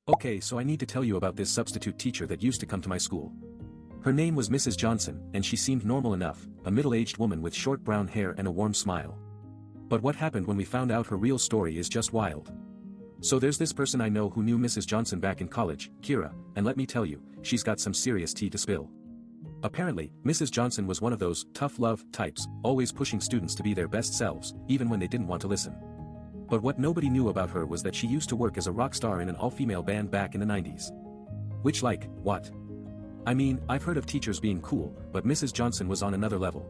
Okay, so I need to tell you about this substitute teacher that used to come to my school. Her name was Mrs. Johnson, and she seemed normal enough, a middle-aged woman with short brown hair and a warm smile. But what happened when we found out her real story is just wild. So there's this person I know who knew Mrs. Johnson back in college, Kira, and let me tell you, she's got some serious tea to spill. Apparently, Mrs. Johnson was one of those tough love types, always pushing students to be their best selves, even when they didn't want to listen. But what nobody knew about her was that she used to work as a rock star in an all-female band back in the 90s. Which what? I mean, I've heard of teachers being cool, but Mrs. Johnson was on another level.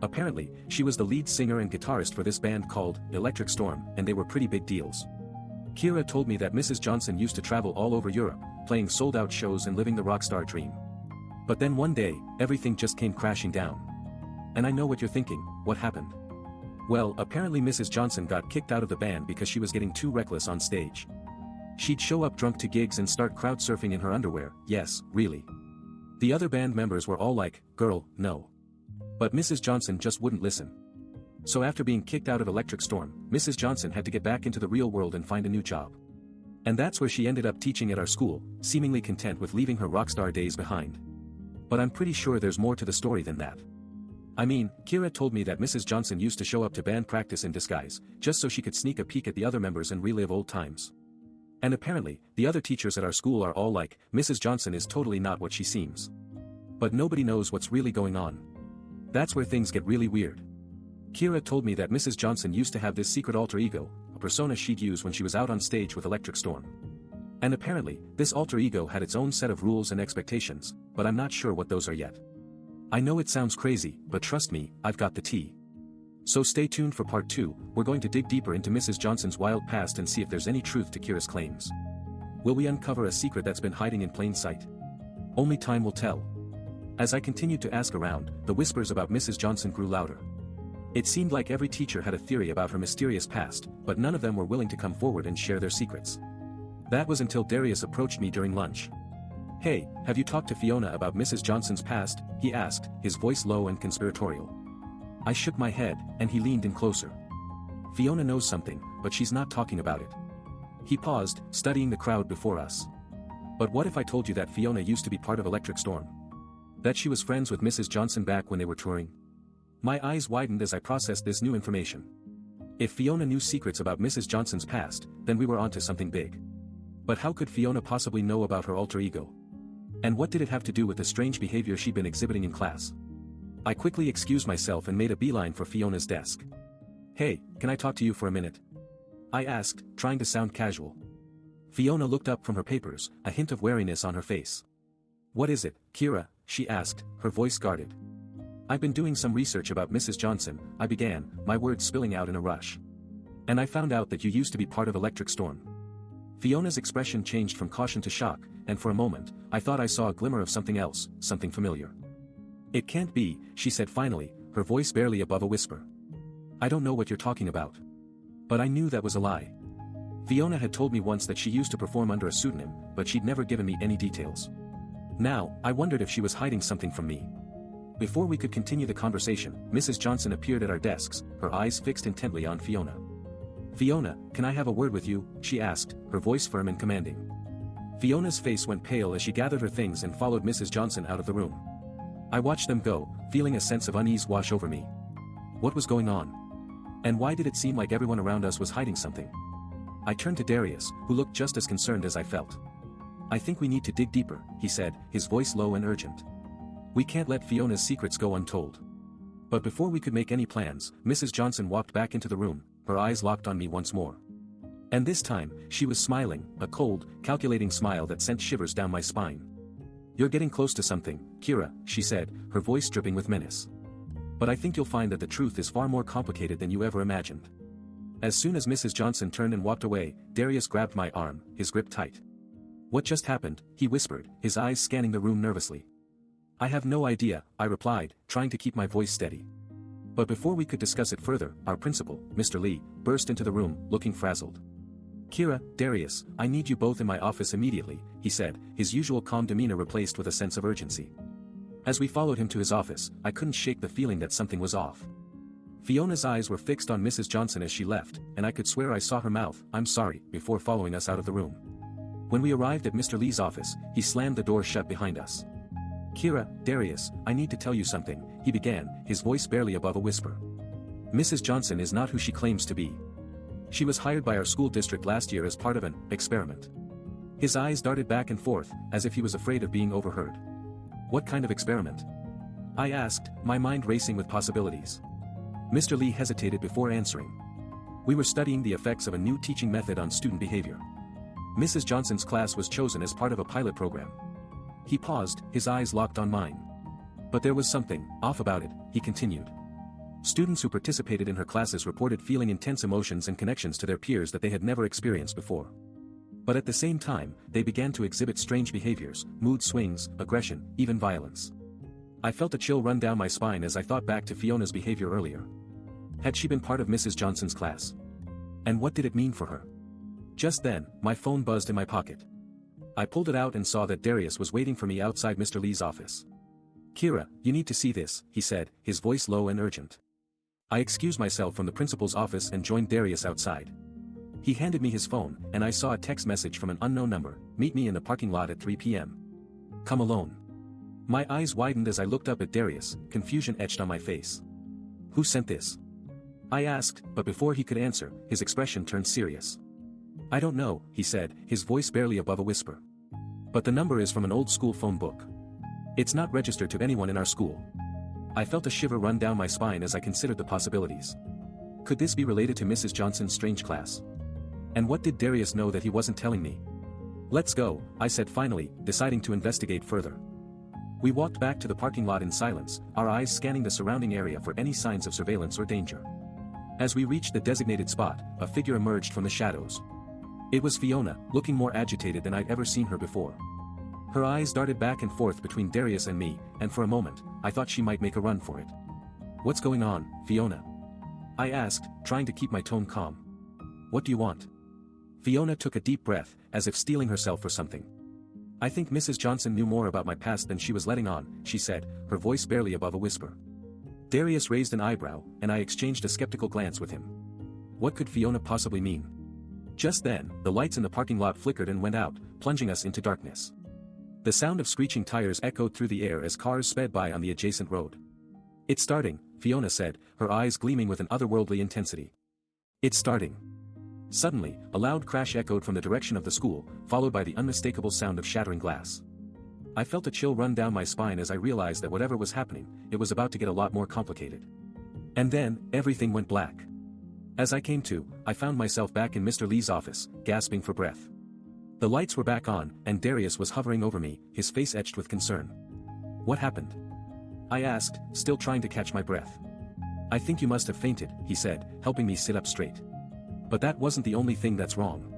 Apparently, she was the lead singer and guitarist for this band called Electric Storm, and they were pretty big deals. Kira told me that Mrs. Johnson used to travel all over Europe, playing sold-out shows and living the rock star dream. But then one day, everything just came crashing down. And I know what you're thinking, what happened? Well, apparently Mrs. Johnson got kicked out of the band because she was getting too reckless on stage. She'd show up drunk to gigs and start crowd surfing in her underwear, yes, really. The other band members were all like, "Girl, no." But Mrs. Johnson just wouldn't listen. So after being kicked out of Electric Storm, Mrs. Johnson had to get back into the real world and find a new job. And that's where she ended up teaching at our school, seemingly content with leaving her rockstar days behind. But I'm pretty sure there's more to the story than that. I mean, Kira told me that Mrs. Johnson used to show up to band practice in disguise, just so she could sneak a peek at the other members and relive old times. And apparently, the other teachers at our school are all like, Mrs. Johnson is totally not what she seems. But nobody knows what's really going on. That's where things get really weird. Kira told me that Mrs. Johnson used to have this secret alter ego, a persona she'd use when she was out on stage with Electric Storm. And apparently, this alter ego had its own set of rules and expectations, but I'm not sure what those are yet. I know it sounds crazy, but trust me, I've got the tea. So stay tuned for part 2, we're going to dig deeper into Mrs. Johnson's wild past and see if there's any truth to Kira's claims. Will we uncover a secret that's been hiding in plain sight? Only time will tell. As I continued to ask around, the whispers about Mrs. Johnson grew louder. It seemed like every teacher had a theory about her mysterious past, but none of them were willing to come forward and share their secrets. That was until Darius approached me during lunch. "Hey, have you talked to Fiona about Mrs. Johnson's past?" he asked, his voice low and conspiratorial. I shook my head, and he leaned in closer. "Fiona knows something, but she's not talking about it." He paused, studying the crowd before us. "But what if I told you that Fiona used to be part of Electric Storm? That she was friends with Mrs. Johnson back when they were touring?" My eyes widened as I processed this new information. If Fiona knew secrets about Mrs. Johnson's past, then we were onto something big. But how could Fiona possibly know about her alter ego? And what did it have to do with the strange behavior she'd been exhibiting in class? I quickly excused myself and made a beeline for Fiona's desk. "Hey, can I talk to you for a minute?" I asked, trying to sound casual. Fiona looked up from her papers, a hint of wariness on her face. "What is it, Kira?" she asked, her voice guarded. "I've been doing some research about Mrs. Johnson," I began, my words spilling out in a rush. "And I found out that you used to be part of Electric Storm." Fiona's expression changed from caution to shock, and for a moment, I thought I saw a glimmer of something else, something familiar. "It can't be," she said finally, her voice barely above a whisper. "I don't know what you're talking about." But I knew that was a lie. Fiona had told me once that she used to perform under a pseudonym, but she'd never given me any details. Now, I wondered if she was hiding something from me. Before we could continue the conversation, Mrs. Johnson appeared at our desks, her eyes fixed intently on Fiona. "Fiona, can I have a word with you?" she asked, her voice firm and commanding. Fiona's face went pale as she gathered her things and followed Mrs. Johnson out of the room. I watched them go, feeling a sense of unease wash over me. What was going on? And why did it seem like everyone around us was hiding something? I turned to Darius, who looked just as concerned as I felt. "I think we need to dig deeper," he said, his voice low and urgent. "We can't let Fiona's secrets go untold." But before we could make any plans, Mrs. Johnson walked back into the room, her eyes locked on me once more. And this time, she was smiling, a cold, calculating smile that sent shivers down my spine. "You're getting close to something, Kira," she said, her voice dripping with menace. "But I think you'll find that the truth is far more complicated than you ever imagined." As soon as Mrs. Johnson turned and walked away, Darius grabbed my arm, his grip tight. "What just happened?" he whispered, his eyes scanning the room nervously. "I have no idea," I replied, trying to keep my voice steady. But before we could discuss it further, our principal, Mr. Lee, burst into the room, looking frazzled. "Kira, Darius, I need you both in my office immediately," he said, his usual calm demeanor replaced with a sense of urgency. As we followed him to his office, I couldn't shake the feeling that something was off. Fiona's eyes were fixed on Mrs. Johnson as she left, and I could swear I saw her mouth, "I'm sorry," before following us out of the room. When we arrived at Mr. Lee's office, he slammed the door shut behind us. "Kira, Darius, I need to tell you something," he began, his voice barely above a whisper. "Mrs. Johnson is not who she claims to be. She was hired by our school district last year as part of an experiment." His eyes darted back and forth, as if he was afraid of being overheard. "What kind of experiment?" I asked, my mind racing with possibilities. Mr. Lee hesitated before answering. "We were studying the effects of a new teaching method on student behavior. Mrs. Johnson's class was chosen as part of a pilot program." He paused, his eyes locked on mine. "But there was something off about it," he continued. "Students who participated in her classes reported feeling intense emotions and connections to their peers that they had never experienced before. But at the same time, they began to exhibit strange behaviors, mood swings, aggression, even violence. I felt a chill run down my spine as I thought back to Fiona's behavior earlier. Had she been part of Mrs. Johnson's class? And what did it mean for her?" Just then, my phone buzzed in my pocket. I pulled it out and saw that Darius was waiting for me outside Mr. Lee's office. "Kira, you need to see this," he said, his voice low and urgent. I excused myself from the principal's office and joined Darius outside. He handed me his phone, and I saw a text message from an unknown number: "Meet me in the parking lot at 3 p.m. Come alone." My eyes widened as I looked up at Darius, confusion etched on my face. "Who sent this?" I asked, but before he could answer, his expression turned serious. "I don't know," he said, his voice barely above a whisper. "But the number is from an old school phone book. It's not registered to anyone in our school." I felt a shiver run down my spine as I considered the possibilities. Could this be related to Mrs. Johnson's strange class? And what did Darius know that he wasn't telling me? "Let's go," I said finally, deciding to investigate further. We walked back to the parking lot in silence, our eyes scanning the surrounding area for any signs of surveillance or danger. As we reached the designated spot, a figure emerged from the shadows. It was Fiona, looking more agitated than I'd ever seen her before. Her eyes darted back and forth between Darius and me, and for a moment, I thought she might make a run for it. "What's going on, Fiona?" I asked, trying to keep my tone calm. "What do you want?" Fiona took a deep breath, as if steeling herself for something. "I think Mrs. Johnson knew more about my past than she was letting on," she said, her voice barely above a whisper. Darius raised an eyebrow, and I exchanged a skeptical glance with him. What could Fiona possibly mean? Just then, the lights in the parking lot flickered and went out, plunging us into darkness. The sound of screeching tires echoed through the air as cars sped by on the adjacent road. "It's starting," Fiona said, her eyes gleaming with an otherworldly intensity. "It's starting." Suddenly, a loud crash echoed from the direction of the school, followed by the unmistakable sound of shattering glass. I felt a chill run down my spine as I realized that whatever was happening, it was about to get a lot more complicated. And then, everything went black. As I came to, I found myself back in Mr. Lee's office, gasping for breath. The lights were back on, and Darius was hovering over me, his face etched with concern. "What happened?" I asked, still trying to catch my breath. "I think you must have fainted," he said, helping me sit up straight. "But that wasn't the only thing that's wrong."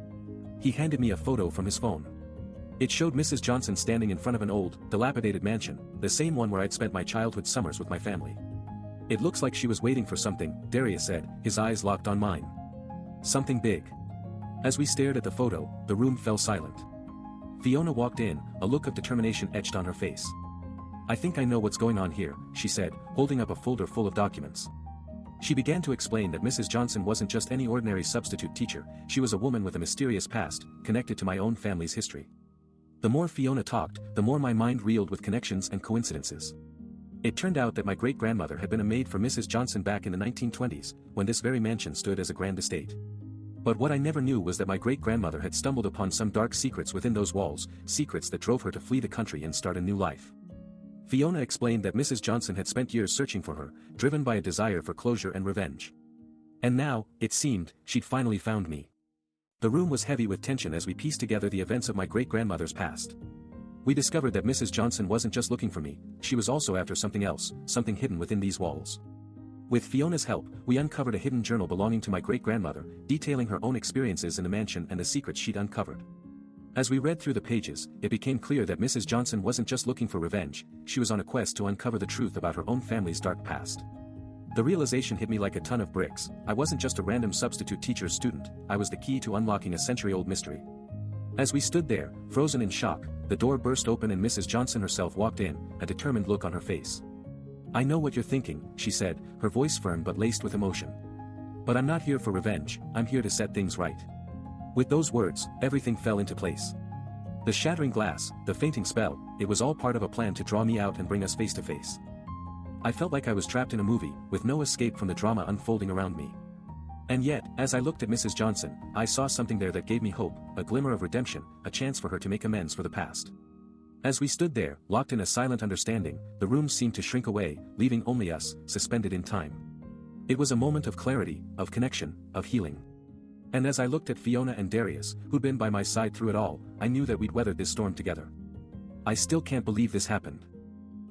He handed me a photo from his phone. It showed Mrs. Johnson standing in front of an old, dilapidated mansion, the same one where I'd spent my childhood summers with my family. "It looks like she was waiting for something," Darius said, his eyes locked on mine. "Something big." As we stared at the photo, the room fell silent. Fiona walked in, a look of determination etched on her face. "I think I know what's going on here," she said, holding up a folder full of documents. She began to explain that Mrs. Johnson wasn't just any ordinary substitute teacher, she was a woman with a mysterious past, connected to my own family's history. The more Fiona talked, the more my mind reeled with connections and coincidences. It turned out that my great-grandmother had been a maid for Mrs. Johnson back in the 1920s, when this very mansion stood as a grand estate. But what I never knew was that my great-grandmother had stumbled upon some dark secrets within those walls, secrets that drove her to flee the country and start a new life. Fiona explained that Mrs. Johnson had spent years searching for her, driven by a desire for closure and revenge. And now, it seemed, she'd finally found me. The room was heavy with tension as we pieced together the events of my great-grandmother's past. We discovered that Mrs. Johnson wasn't just looking for me, she was also after something else, something hidden within these walls. With Fiona's help, we uncovered a hidden journal belonging to my great-grandmother, detailing her own experiences in the mansion and the secrets she'd uncovered. As we read through the pages, it became clear that Mrs. Johnson wasn't just looking for revenge, she was on a quest to uncover the truth about her own family's dark past. The realization hit me like a ton of bricks. I wasn't just a random substitute teacher's student, I was the key to unlocking a century-old mystery. As we stood there, frozen in shock, the door burst open and Mrs. Johnson herself walked in, a determined look on her face. "I know what you're thinking," she said, her voice firm but laced with emotion. "But I'm not here for revenge, I'm here to set things right." With those words, everything fell into place. The shattering glass, the fainting spell, it was all part of a plan to draw me out and bring us face to face. I felt like I was trapped in a movie, with no escape from the drama unfolding around me. And yet, as I looked at Mrs. Johnson, I saw something there that gave me hope, a glimmer of redemption, a chance for her to make amends for the past. As we stood there, locked in a silent understanding, the room seemed to shrink away, leaving only us, suspended in time. It was a moment of clarity, of connection, of healing. And as I looked at Fiona and Darius, who'd been by my side through it all, I knew that we'd weathered this storm together. I still can't believe this happened.